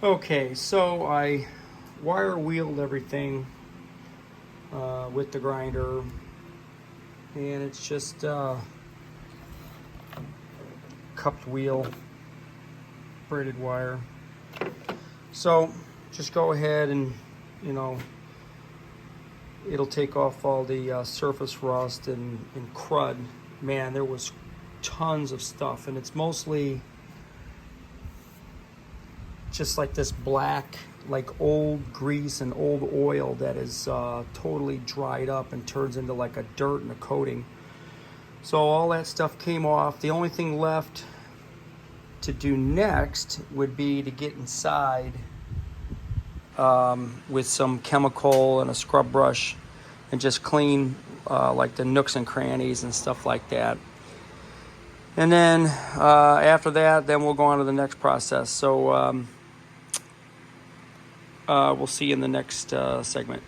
Okay, so I wire wheeled everything with the grinder, and it's just cupped wheel braided wire. So just go ahead and, it'll take off all the surface rust and crud. Man, there was tons of stuff, and it's mostly just like this black, like old grease and old oil that is totally dried up and turns into like a dirt and a coating. So all that stuff came off. The only thing left to do next would be to get inside with some chemical and a scrub brush and just clean like the nooks and crannies and stuff like that. And then after that, then we'll go on to the next process. So we'll see you in the next segment.